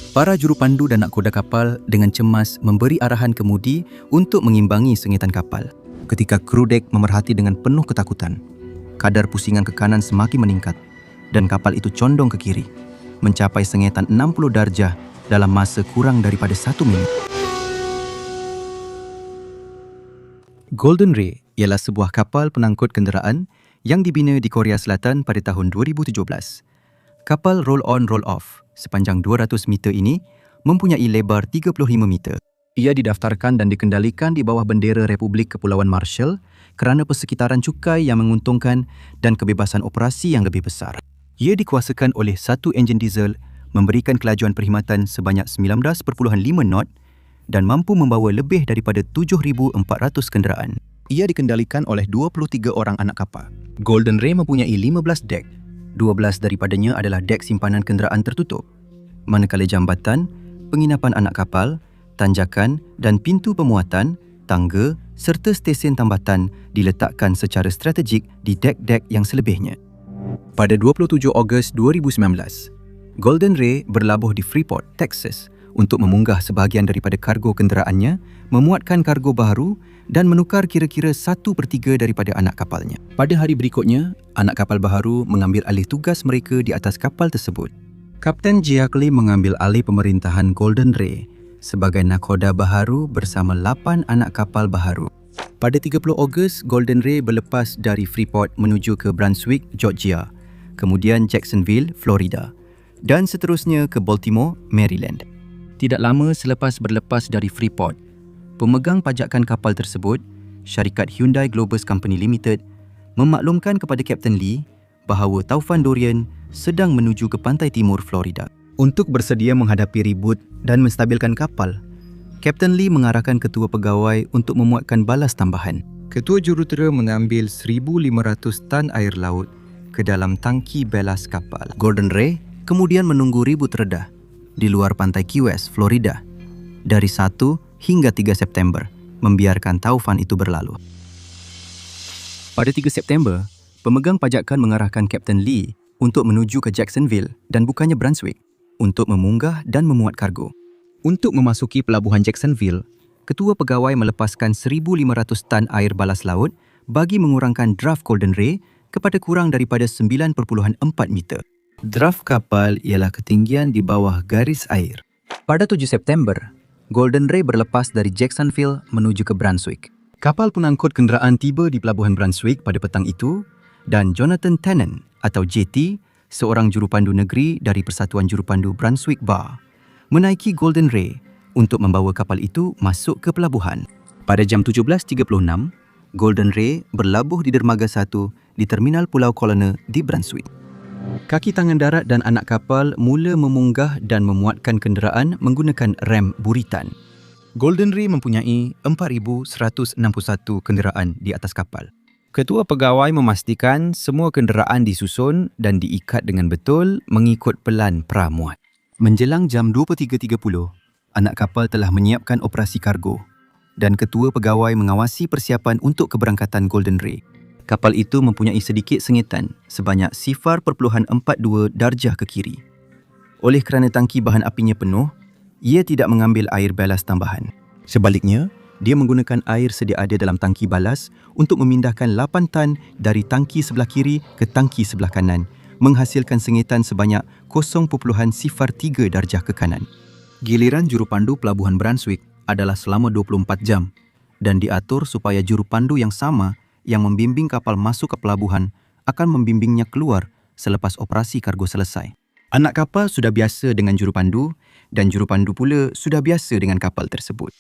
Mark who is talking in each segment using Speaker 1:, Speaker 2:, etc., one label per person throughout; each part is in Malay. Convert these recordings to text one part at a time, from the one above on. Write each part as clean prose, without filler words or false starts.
Speaker 1: Para jurupandu dan nakoda kapal dengan cemas memberi arahan kemudi untuk mengimbangi sengitan kapal. Ketika kru dek memerhati dengan penuh ketakutan, kadar pusingan ke kanan semakin meningkat dan kapal itu condong ke kiri, mencapai sengitan 60 darjah dalam masa kurang daripada 1 minit. Golden Ray ialah sebuah kapal penangkut kenderaan yang dibina di Korea Selatan pada tahun 2017. Kapal roll-on roll-off sepanjang 200 meter ini mempunyai lebar 35 meter. Ia didaftarkan dan dikendalikan di bawah bendera Republik Kepulauan Marshall kerana persekitaran cukai yang menguntungkan dan kebebasan operasi yang lebih besar. Ia dikuasakan oleh satu enjin diesel, memberikan kelajuan perkhidmatan sebanyak 19.5 knot dan mampu membawa lebih daripada 7,400 kenderaan. Ia dikendalikan oleh 23 orang anak kapal. Golden Ray mempunyai 15 dek. 12 daripadanya adalah dek simpanan kenderaan tertutup, manakala jambatan, penginapan anak kapal, tanjakan dan pintu pemuatan, tangga serta stesen tambatan diletakkan secara strategik di dek-dek yang selebihnya. Pada 27 Ogos 2019, Golden Ray berlabuh di Freeport, Texas untuk memunggah sebahagian daripada kargo kenderaannya, memuatkan kargo baharu dan menukar kira-kira 1/3 daripada anak kapalnya. Pada hari berikutnya, anak kapal baharu mengambil alih tugas mereka di atas kapal tersebut. Kapten Giacle mengambil alih pemerintahan Golden Ray sebagai nakoda baharu bersama 8 anak kapal baharu. Pada 30 Ogos, Golden Ray berlepas dari Freeport menuju ke Brunswick, Georgia, kemudian Jacksonville, Florida, dan seterusnya ke Baltimore, Maryland. Tidak lama selepas berlepas dari Freeport, pemegang pajakan kapal tersebut, syarikat Hyundai Globus Company Limited, memaklumkan kepada Kapten Lee bahawa taufan Dorian sedang menuju ke pantai timur Florida. Untuk bersedia menghadapi ribut dan menstabilkan kapal, Kapten Lee mengarahkan ketua pegawai untuk memuatkan balas tambahan. Ketua jurutera mengambil 1,500 tan air laut ke dalam tangki belas kapal. Golden Ray kemudian menunggu ribut redah di luar pantai Key West, Florida dari 1 hingga 3 September, membiarkan taufan itu berlalu. Pada 3 September, pemegang pajakan mengarahkan Kapten Lee untuk menuju ke Jacksonville dan bukannya Brunswick untuk memunggah dan memuat kargo. Untuk memasuki pelabuhan Jacksonville, ketua pegawai melepaskan 1,500 tan air balas laut bagi mengurangkan draft Golden Ray kepada kurang daripada 9.4 meter. Draft kapal ialah ketinggian di bawah garis air. Pada 7 September, Golden Ray berlepas dari Jacksonville menuju ke Brunswick. Kapal pengangkut kenderaan tiba di pelabuhan Brunswick pada petang itu dan Jonathan Tennant atau JT, seorang jurupandu negeri dari Persatuan Jurupandu Brunswick Bar, menaiki Golden Ray untuk membawa kapal itu masuk ke pelabuhan. Pada jam 17.36, Golden Ray berlabuh di dermaga 1 di Terminal Pulau Colonel di Brunswick. Kaki tangan darat dan anak kapal mula memunggah dan memuatkan kenderaan menggunakan rem buritan. Golden Ray mempunyai 4,161 kenderaan di atas kapal. Ketua pegawai memastikan semua kenderaan disusun dan diikat dengan betul mengikut pelan pramuat. Menjelang jam 23.30, anak kapal telah menyiapkan operasi kargo dan ketua pegawai mengawasi persiapan untuk keberangkatan Golden Ray. Kapal itu mempunyai sedikit sengitan sebanyak 0.42 darjah ke kiri. Oleh kerana tangki bahan apinya penuh, ia tidak mengambil air balas tambahan. Sebaliknya, dia menggunakan air sedia ada dalam tangki balas untuk memindahkan 8 tan dari tangki sebelah kiri ke tangki sebelah kanan, menghasilkan sengitan sebanyak 0.03 darjah ke kanan. Giliran jurupandu pelabuhan Brunswick adalah selama 24 jam dan diatur supaya jurupandu yang sama yang membimbing kapal masuk ke pelabuhan akan membimbingnya keluar selepas operasi kargo selesai. Anak kapal sudah biasa dengan jurupandu dan jurupandu pula sudah biasa dengan kapal tersebut.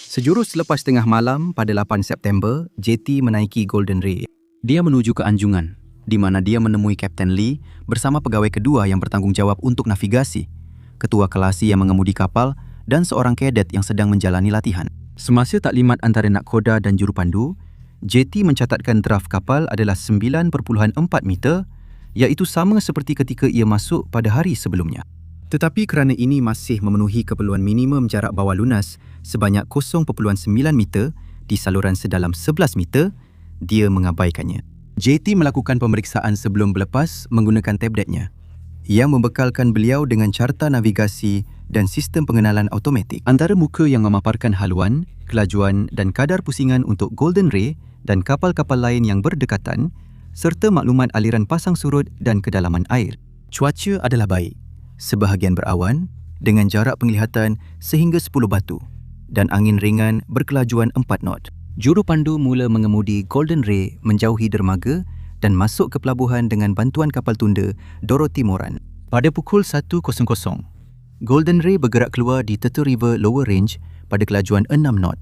Speaker 1: Sejurus selepas tengah malam pada 8 September, JT menaiki Golden Ray. Dia menuju ke Anjungan, di mana dia menemui Kapten Lee bersama pegawai kedua yang bertanggungjawab untuk navigasi, ketua kelasi yang mengemudi kapal dan seorang kadet yang sedang menjalani latihan. Semasa taklimat antara nakoda dan jurupandu, JT mencatatkan draft kapal adalah 9.4 meter, iaitu sama seperti ketika ia masuk pada hari sebelumnya. Tetapi kerana ini masih memenuhi keperluan minimum jarak bawah lunas sebanyak 0.9 meter di saluran sedalam 11 meter, dia mengabaikannya. JT melakukan pemeriksaan sebelum berlepas menggunakan tabletnya. yang membekalkan beliau dengan carta navigasi dan sistem pengenalan automatik. Antara muka yang memaparkan haluan, kelajuan dan kadar pusingan untuk Golden Ray dan kapal-kapal lain yang berdekatan serta maklumat aliran pasang surut dan kedalaman air. Cuaca adalah baik. Sebahagian berawan dengan jarak penglihatan sehingga 10 batu dan angin ringan berkelajuan 4 knot. Jurupandu mula mengemudi Golden Ray menjauhi dermaga dan masuk ke pelabuhan dengan bantuan kapal tunda Dorothy Moran. Pada pukul 1.00, Golden Ray bergerak keluar di Turtle River Lower Range pada kelajuan 6 knot.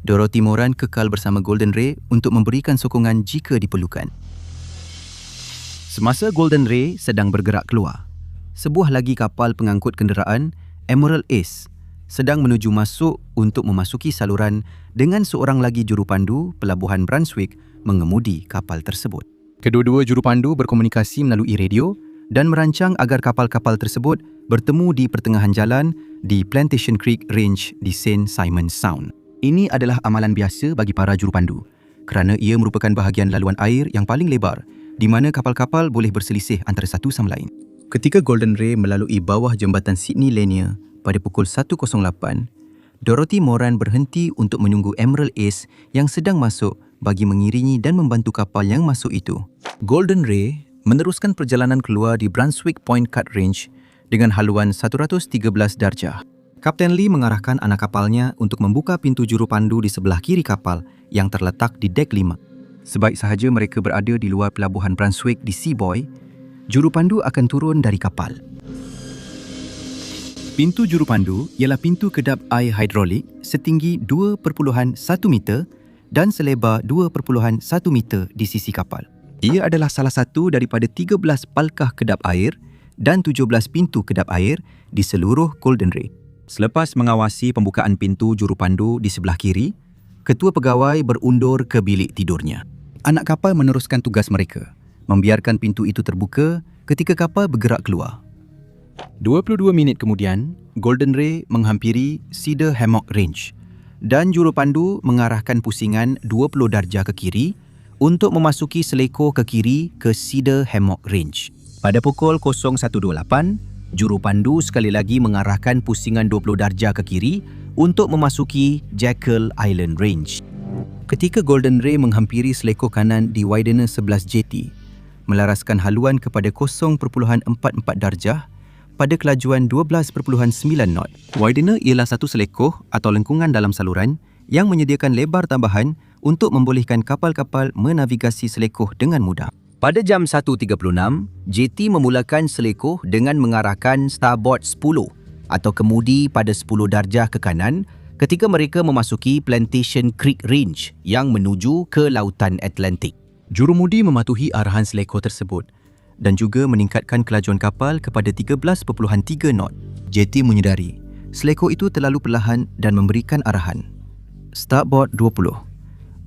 Speaker 1: Dorothy Moran kekal bersama Golden Ray untuk memberikan sokongan jika diperlukan. Semasa Golden Ray sedang bergerak keluar, sebuah lagi kapal pengangkut kenderaan, Emerald Ace, sedang menuju masuk untuk memasuki saluran dengan seorang lagi jurupandu pelabuhan Brunswick mengemudi kapal tersebut. Kedua-dua jurupandu berkomunikasi melalui radio dan merancang agar kapal-kapal tersebut bertemu di pertengahan jalan di Plantation Creek Range di St. Simons Sound. Ini adalah amalan biasa bagi para jurupandu kerana ia merupakan bahagian laluan air yang paling lebar di mana kapal-kapal boleh berselisih antara satu sama lain. Ketika Golden Ray melalui bawah jambatan Sydney Lanier pada pukul 1.08, Dorothy Moran berhenti untuk menunggu Emerald Ace yang sedang masuk bagi mengiringi dan membantu kapal yang masuk itu. Golden Ray meneruskan perjalanan keluar di Brunswick Point Cut Range dengan haluan 113 darjah. Kapten Lee mengarahkan anak kapalnya untuk membuka pintu jurupandu di sebelah kiri kapal yang terletak di dek 5. Sebaik sahaja mereka berada di luar pelabuhan Brunswick di Seaboy, jurupandu akan turun dari kapal. Pintu jurupandu ialah pintu kedap air hidrolik setinggi 2.1 meter dan selebar 2.1 meter di sisi kapal. Ia adalah salah satu daripada 13 palkah kedap air dan 17 pintu kedap air di seluruh Golden Ray. Selepas mengawasi pembukaan pintu jurupandu di sebelah kiri, ketua pegawai berundur ke bilik tidurnya. Anak kapal meneruskan tugas mereka, membiarkan pintu itu terbuka ketika kapal bergerak keluar. 22 minit kemudian, Golden Ray menghampiri Cedar Hammock Range dan jurupandu mengarahkan pusingan 20 darjah ke kiri untuk memasuki selekor ke kiri ke Cedar Hammock Range. Pada pukul 01.28, jurupandu sekali lagi mengarahkan pusingan 20 darjah ke kiri untuk memasuki Jekyll Island Range. Ketika Golden Ray menghampiri selekor kanan di Widener 11 JT, melaraskan haluan kepada 0.44 darjah pada kelajuan 12.9 knot. Widener ialah satu selekor atau lengkungan dalam saluran yang menyediakan lebar tambahan untuk membolehkan kapal-kapal menavigasi selekor dengan mudah. Pada jam 1.36, JT memulakan selekor dengan mengarahkan starboard 10 atau kemudi pada 10 darjah ke kanan ketika mereka memasuki Plantation Creek Range yang menuju ke Lautan Atlantik. Jurumudi mematuhi arahan selekor tersebut dan juga meningkatkan kelajuan kapal kepada 13.3 knot. JT menyedari selekor itu terlalu perlahan dan memberikan arahan. Starboard 20.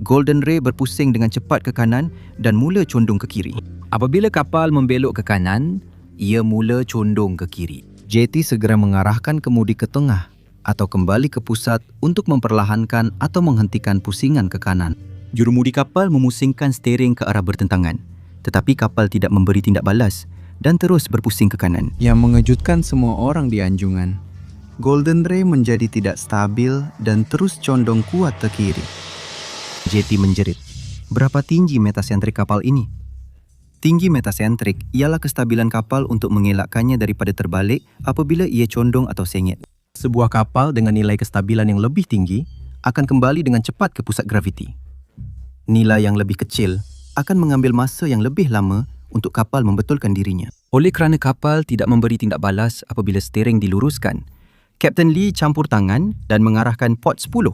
Speaker 1: Golden Ray berpusing dengan cepat ke kanan dan mula condong ke kiri. Apabila kapal membelok ke kanan, ia mula condong ke kiri. JT segera mengarahkan kemudi ke tengah atau kembali ke pusat untuk memperlahankan atau menghentikan pusingan ke kanan. Jurumudi kapal memusingkan steering ke arah bertentangan, tetapi kapal tidak memberi tindak balas dan terus berpusing ke kanan. Yang mengejutkan semua orang di anjungan, Golden Ray menjadi tidak stabil dan terus condong kuat ke kiri. JT menjerit, "Berapa tinggi metasentrik kapal ini?" Tinggi metasentrik ialah kestabilan kapal untuk mengelakkannya daripada terbalik apabila ia condong atau sengit. Sebuah kapal dengan nilai kestabilan yang lebih tinggi akan kembali dengan cepat ke pusat graviti. Nilai yang lebih kecil akan mengambil masa yang lebih lama untuk kapal membetulkan dirinya. Oleh kerana kapal tidak memberi tindak balas apabila steering diluruskan, Kapten Lee campur tangan dan mengarahkan port 10,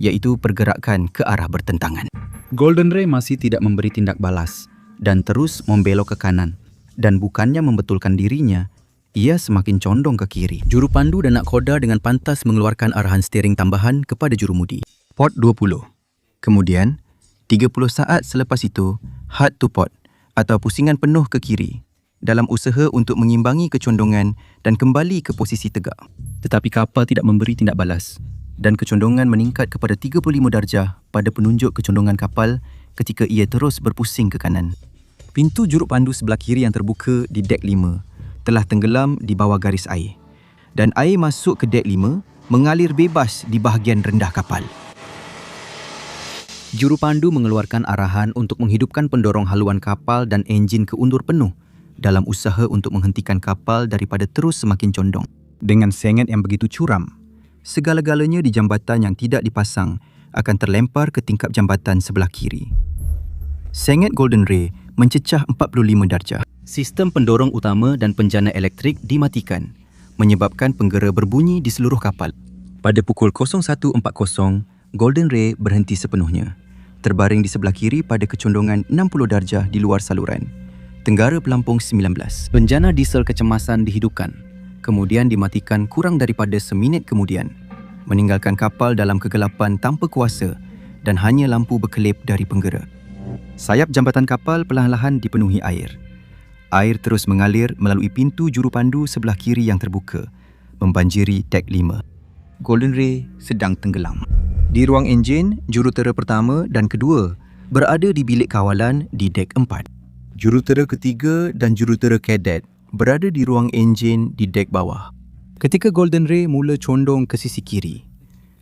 Speaker 1: iaitu pergerakan ke arah bertentangan. Golden Ray masih tidak memberi tindak balas dan terus membelok ke kanan, dan bukannya membetulkan dirinya, ia semakin condong ke kiri. Jurupandu dan nakhoda dengan pantas mengeluarkan arahan steering tambahan kepada jurumudi. Port 20. Kemudian, 30 saat selepas itu, hard to port atau pusingan penuh ke kiri dalam usaha untuk mengimbangi kecondongan dan kembali ke posisi tegak. Tetapi kapal tidak memberi tindak balas dan kecondongan meningkat kepada 35 darjah pada penunjuk kecondongan kapal ketika ia terus berpusing ke kanan. Pintu juruk pandu sebelah kiri yang terbuka di dek 5 telah tenggelam di bawah garis air dan air masuk ke dek 5 mengalir bebas di bahagian rendah kapal. Jurupandu mengeluarkan arahan untuk menghidupkan pendorong haluan kapal dan enjin ke undur penuh dalam usaha untuk menghentikan kapal daripada terus semakin condong. Dengan sengit yang begitu curam, segala-galanya di jambatan yang tidak dipasang akan terlempar ke tingkap jambatan sebelah kiri. Sengit Golden Ray mencecah 45 darjah. Sistem pendorong utama dan penjana elektrik dimatikan, menyebabkan penggera berbunyi di seluruh kapal. Pada pukul 01.40, Golden Ray berhenti sepenuhnya, terbaring di sebelah kiri pada kecondongan 60 darjah di luar saluran. Tenggara pelampung 19. Penjana diesel kecemasan dihidupkan, kemudian dimatikan kurang daripada seminit kemudian, meninggalkan kapal dalam kegelapan tanpa kuasa dan hanya lampu berkelip dari penggera. Sayap jambatan kapal perlahan-lahan dipenuhi air. Air terus mengalir melalui pintu jurupandu sebelah kiri yang terbuka, membanjiri dek 5. Golden Ray sedang tenggelam. Di ruang enjin, jurutera pertama dan kedua berada di bilik kawalan di dek 4. Jurutera ketiga dan jurutera kadet berada di ruang enjin di dek bawah. Ketika Golden Ray mula condong ke sisi kiri,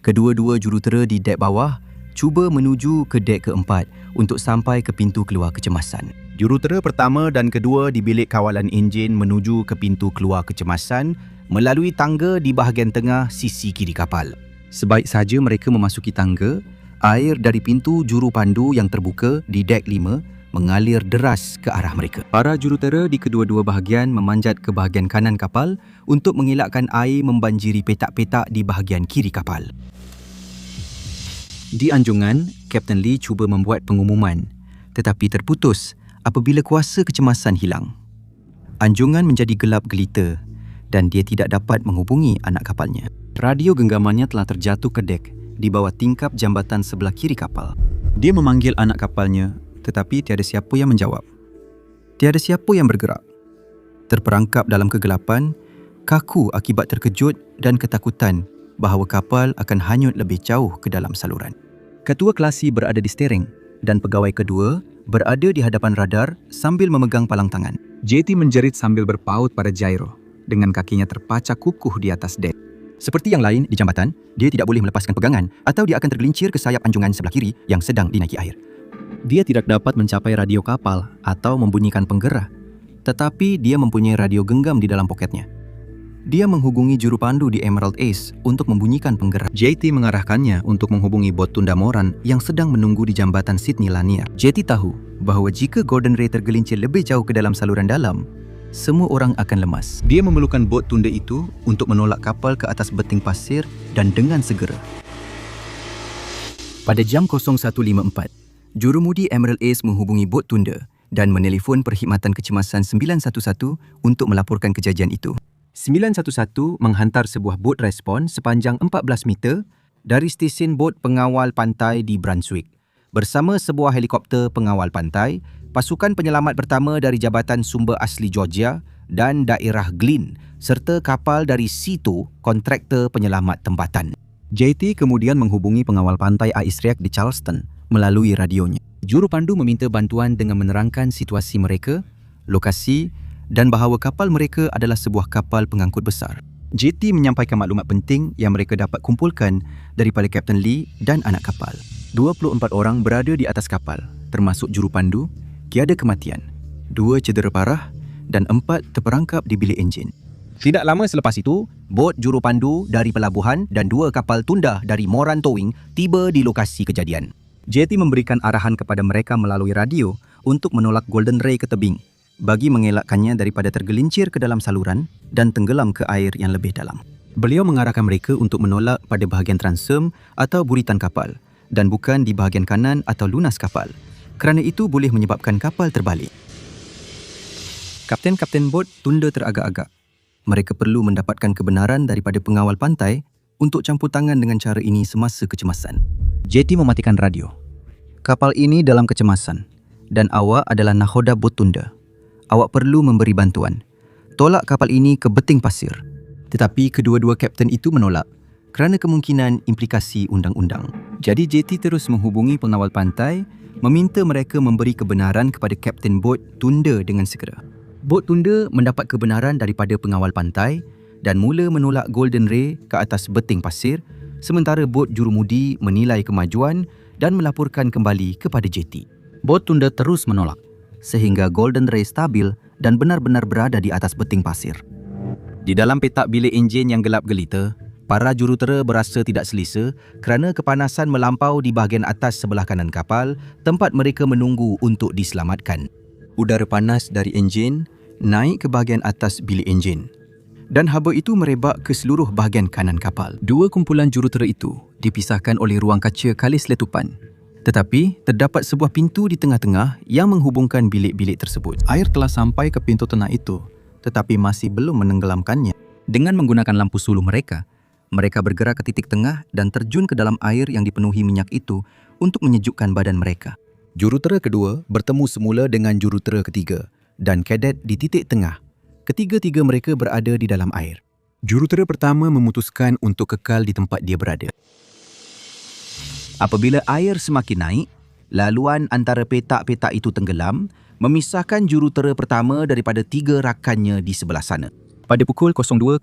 Speaker 1: kedua-dua jurutera di dek bawah cuba menuju ke dek keempat untuk sampai ke pintu keluar kecemasan. Jurutera pertama dan kedua di bilik kawalan enjin menuju ke pintu keluar kecemasan melalui tangga di bahagian tengah sisi kiri kapal. Sebaik saja mereka memasuki tangga, air dari pintu juru pandu yang terbuka di dek 5 mengalir deras ke arah mereka. Para jurutera di kedua-dua bahagian memanjat ke bahagian kanan kapal untuk mengelakkan air membanjiri petak-petak di bahagian kiri kapal. Di anjungan, Kapten Lee cuba membuat pengumuman, tetapi terputus apabila kuasa kecemasan hilang. Anjungan menjadi gelap gelita dan dia tidak dapat menghubungi anak kapalnya. Radio genggamannya telah terjatuh ke dek di bawah tingkap jambatan sebelah kiri kapal. Dia memanggil anak kapalnya, tetapi tiada siapa yang menjawab. Tiada siapa yang bergerak. Terperangkap dalam kegelapan, kaku akibat terkejut dan ketakutan bahawa kapal akan hanyut lebih jauh ke dalam saluran. Ketua kelasi berada di steering dan pegawai kedua berada di hadapan radar sambil memegang palang tangan. JT menjerit sambil berpaut pada gyro dengan kakinya terpacak kukuh di atas dek. Seperti yang lain di jambatan, dia tidak boleh melepaskan pegangan atau dia akan tergelincir ke sayap anjungan sebelah kiri yang sedang dinaiki air. Dia tidak dapat mencapai radio kapal atau membunyikan penggerak, tetapi dia mempunyai radio genggam di dalam poketnya. Dia menghubungi juru pandu di Emerald Ace untuk membunyikan penggerak. JT mengarahkannya untuk menghubungi bot tunda Moran yang sedang menunggu di jambatan Sydney Lanier. JT tahu bahawa jika Golden Ray tergelincir lebih jauh ke dalam saluran dalam, semua orang akan lemas. Dia memerlukan bot tunda itu untuk menolak kapal ke atas beting pasir dan dengan segera. Pada jam 01.54, jurumudi Emerald Ace menghubungi bot tunda dan menelefon perkhidmatan kecemasan 911 untuk melaporkan kejadian itu. 911 menghantar sebuah bot respon sepanjang 14 meter dari stesen bot pengawal pantai di Brunswick bersama sebuah helikopter pengawal pantai, pasukan penyelamat pertama dari Jabatan Sumber Asli Georgia dan daerah Glynn serta kapal dari Sea2, kontraktor penyelamat tempatan. JT kemudian menghubungi pengawal pantai Ais Reak di Charleston melalui radionya. Juru pandu meminta bantuan dengan menerangkan situasi mereka, lokasi dan bahawa kapal mereka adalah sebuah kapal pengangkut besar. JT menyampaikan maklumat penting yang mereka dapat kumpulkan daripada Kapten Lee dan anak kapal. 24 orang berada di atas kapal, termasuk juru pandu, tiada kematian, 2 cedera parah dan 4 terperangkap di bilik enjin. Tidak lama selepas itu, bot juru pandu dari pelabuhan dan 2 kapal tunda dari Moran Towing tiba di lokasi kejadian. JT memberikan arahan kepada mereka melalui radio untuk menolak Golden Ray ke tebing bagi mengelakkannya daripada tergelincir ke dalam saluran dan tenggelam ke air yang lebih dalam. Beliau mengarahkan mereka untuk menolak pada bahagian transom atau buritan kapal dan bukan di bahagian kanan atau lunas kapal, kerana itu boleh menyebabkan kapal terbalik. Kapten-kapten bot tunda teragak-agak. Mereka perlu mendapatkan kebenaran daripada pengawal pantai untuk campur tangan dengan cara ini semasa kecemasan. JT mematikan radio. Kapal ini dalam kecemasan dan awak adalah nakhoda bot tunda. Awak perlu memberi bantuan. Tolak kapal ini ke beting pasir. Tetapi kedua-dua kapten itu menolak kerana kemungkinan implikasi undang-undang. Jadi JT terus menghubungi pengawal pantai, meminta mereka memberi kebenaran kepada kapten bot tunda dengan segera. Bot tunda mendapat kebenaran daripada pengawal pantai dan mula menolak Golden Ray ke atas beting pasir, sementara bot jurumudi menilai kemajuan dan melaporkan kembali kepada JT. Bot tunda terus menolak sehingga Golden Ray stabil dan benar-benar berada di atas beting pasir. Di dalam petak bilik enjin yang gelap gelita, para jurutera berasa tidak selesa kerana kepanasan melampau di bahagian atas sebelah kanan kapal tempat mereka menunggu untuk diselamatkan. Udara panas dari enjin naik ke bahagian atas bilik enjin dan haba itu merebak ke seluruh bahagian kanan kapal. Dua kumpulan jurutera itu dipisahkan oleh ruang kaca kalis letupan. Tetapi terdapat sebuah pintu di tengah-tengah yang menghubungkan bilik-bilik tersebut. Air telah sampai ke pintu tengah itu, tetapi masih belum menenggelamkannya. Dengan menggunakan lampu suluh mereka bergerak ke titik tengah dan terjun ke dalam air yang dipenuhi minyak itu untuk menyejukkan badan mereka. Jurutera kedua bertemu semula dengan jurutera ketiga dan kadet di titik tengah. Ketiga-tiga mereka berada di dalam air. Jurutera pertama memutuskan untuk kekal di tempat dia berada. Apabila air semakin naik, laluan antara petak-petak itu tenggelam, memisahkan jurutera pertama daripada tiga rakannya di sebelah sana. Pada pukul 02.05,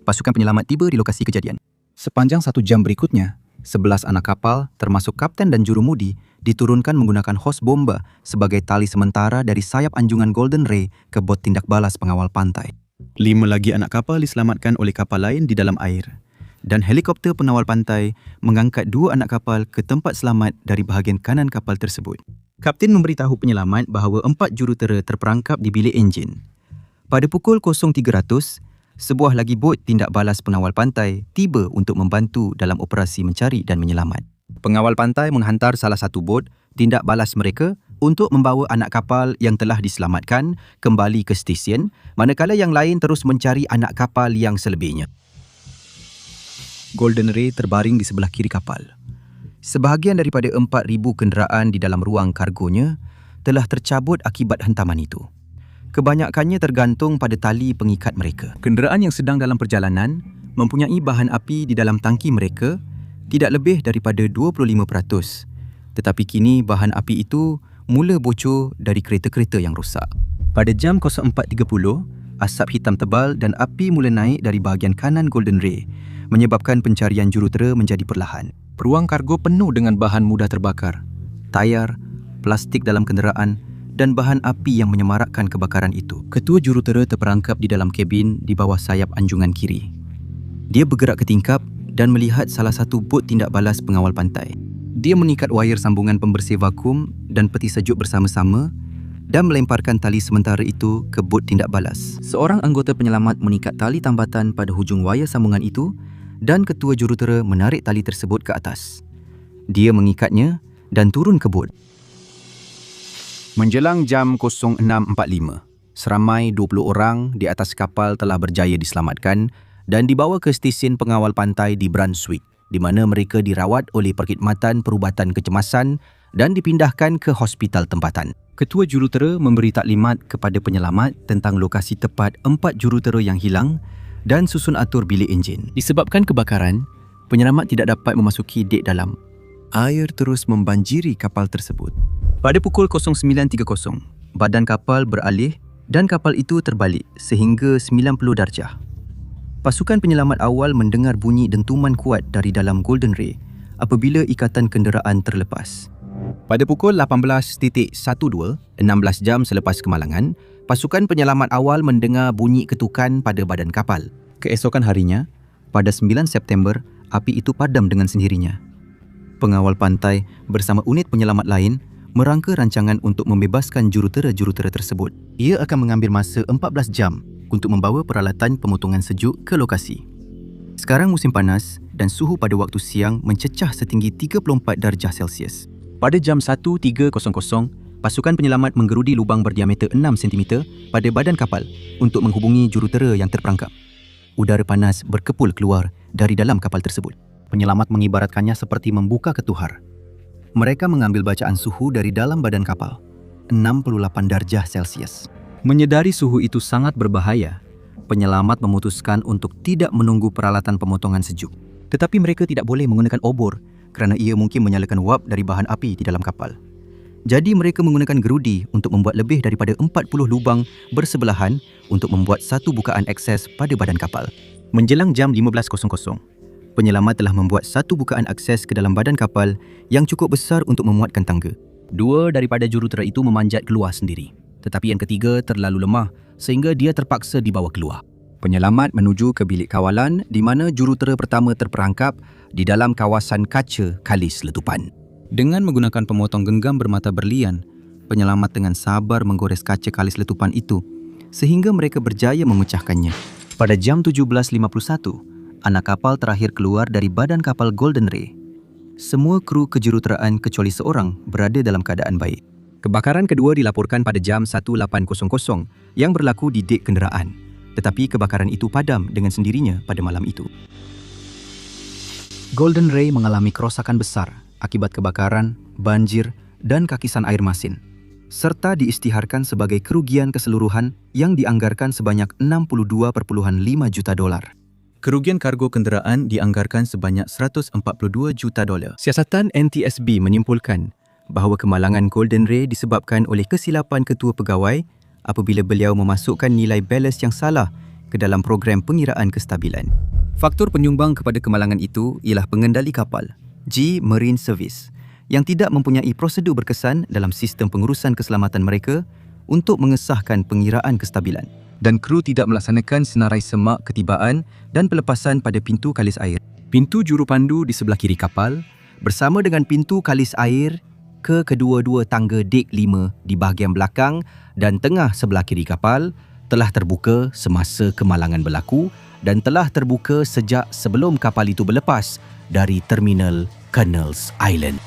Speaker 1: pasukan penyelamat tiba di lokasi kejadian. Sepanjang 1 jam berikutnya, 11 anak kapal termasuk kapten dan jurumudi diturunkan menggunakan hos bomba sebagai tali sementara dari sayap anjungan Golden Ray ke bot tindak balas pengawal pantai. 5 lagi anak kapal diselamatkan oleh kapal lain di dalam air dan helikopter pengawal pantai mengangkat 2 anak kapal ke tempat selamat dari bahagian kanan kapal tersebut. Kapten memberitahu penyelamat bahawa 4 jurutera terperangkap di bilik enjin. Pada pukul 0300, sebuah lagi bot tindak balas pengawal pantai tiba untuk membantu dalam operasi mencari dan menyelamat. Pengawal pantai menghantar salah satu bot tindak balas mereka untuk membawa anak kapal yang telah diselamatkan kembali ke stesen, manakala yang lain terus mencari anak kapal yang selebihnya. Golden Ray terbaring di sebelah kiri kapal. Sebahagian daripada 4,000 kenderaan di dalam ruang kargonya telah tercabut akibat hentaman itu. Kebanyakannya tergantung pada tali pengikat mereka. Kenderaan yang sedang dalam perjalanan mempunyai bahan api di dalam tangki mereka tidak lebih daripada 25%. Tetapi kini bahan api itu mula bocor dari kereta-kereta yang rosak. Pada jam 04.30, asap hitam tebal dan api mula naik dari bahagian kanan Golden Ray, menyebabkan pencarian jurutera menjadi perlahan. Ruang kargo penuh dengan bahan mudah terbakar, tayar, plastik dalam kenderaan dan bahan api yang menyemarakkan kebakaran itu. Ketua jurutera terperangkap di dalam kabin di bawah sayap anjungan kiri. Dia bergerak ke tingkap dan melihat salah satu bot tindak balas pengawal pantai. Dia mengikat wayar sambungan pembersih vakum dan peti sejuk bersama-sama dan melemparkan tali sementara itu ke bot tindak balas. Seorang anggota penyelamat mengikat tali tambatan pada hujung wayar sambungan itu dan ketua jurutera menarik tali tersebut ke atas. Dia mengikatnya dan turun ke bot. Menjelang jam 06.45, seramai 20 orang di atas kapal telah berjaya diselamatkan dan dibawa ke stesen pengawal pantai di Brunswick, di mana mereka dirawat oleh perkhidmatan perubatan kecemasan dan dipindahkan ke hospital tempatan. Ketua jurutera memberi taklimat kepada penyelamat tentang lokasi tepat 4 jurutera yang hilang dan susun atur bilik enjin. Disebabkan kebakaran, penyelamat tidak dapat memasuki dek dalam. Air terus membanjiri kapal tersebut. Pada pukul 09.30, badan kapal beralih dan kapal itu terbalik sehingga 90 darjah. Pasukan penyelamat awal mendengar bunyi dentuman kuat dari dalam Golden Ray apabila ikatan kenderaan terlepas. Pada pukul 18.12, 16 jam selepas kemalangan, pasukan penyelamat awal mendengar bunyi ketukan pada badan kapal. Keesokan harinya, pada 9 September, api itu padam dengan sendirinya. Pengawal pantai bersama unit penyelamat lain merangka rancangan untuk membebaskan jurutera-jurutera tersebut. Ia akan mengambil masa 14 jam untuk membawa peralatan pemotongan sejuk ke lokasi. Sekarang musim panas dan suhu pada waktu siang mencecah setinggi 34 darjah Celsius. Pada jam 13.00, pasukan penyelamat menggerudi lubang berdiameter 6 cm pada badan kapal untuk menghubungi jurutera yang terperangkap. Udara panas berkepul keluar dari dalam kapal tersebut. Penyelamat mengibaratkannya seperti membuka ketuhar. Mereka mengambil bacaan suhu dari dalam badan kapal, 68 darjah Celsius. Menyedari suhu itu sangat berbahaya, penyelamat memutuskan untuk tidak menunggu peralatan pemotongan sejuk. Tetapi mereka tidak boleh menggunakan obor kerana ia mungkin menyalakan wap dari bahan api di dalam kapal. Jadi mereka menggunakan gerudi untuk membuat lebih daripada 40 lubang bersebelahan untuk membuat satu bukaan akses pada badan kapal. Menjelang jam 15.00, penyelamat telah membuat satu bukaan akses ke dalam badan kapal yang cukup besar untuk memuatkan tangga. Dua daripada jurutera itu memanjat keluar sendiri, tetapi yang ketiga terlalu lemah sehingga dia terpaksa dibawa keluar. Penyelamat menuju ke bilik kawalan di mana jurutera pertama terperangkap di dalam kawasan kaca kalis letupan. Dengan menggunakan pemotong genggam bermata berlian, penyelamat dengan sabar menggores kaca kalis letupan itu sehingga mereka berjaya memecahkannya. Pada jam 17.51, anak kapal terakhir keluar dari badan kapal Golden Ray. Semua kru kejuruteraan kecuali seorang berada dalam keadaan baik. Kebakaran kedua dilaporkan pada jam 18.00 yang berlaku di dek kenderaan, tetapi kebakaran itu padam dengan sendirinya pada malam itu. Golden Ray mengalami kerosakan besar akibat kebakaran, banjir dan kakisan air masin, serta diisytiharkan sebagai kerugian keseluruhan yang dianggarkan sebanyak $62.5 juta. Kerugian kargo kenderaan dianggarkan sebanyak $142 juta. Siasatan NTSB menyimpulkan bahawa kemalangan Golden Ray disebabkan oleh kesilapan ketua pegawai apabila beliau memasukkan nilai ballast yang salah ke dalam program pengiraan kestabilan. Faktor penyumbang kepada kemalangan itu ialah pengendali kapal, G Marine Service, yang tidak mempunyai prosedur berkesan dalam sistem pengurusan keselamatan mereka untuk mengesahkan pengiraan kestabilan. Dan kru tidak melaksanakan senarai semak ketibaan dan pelepasan pada pintu kalis air. Pintu jurupandu di sebelah kiri kapal bersama dengan pintu kalis air ke kedua-dua tangga dek 5 di bahagian belakang dan tengah sebelah kiri kapal telah terbuka semasa kemalangan berlaku dan telah terbuka sejak sebelum kapal itu berlepas dari terminal Colonel's Island.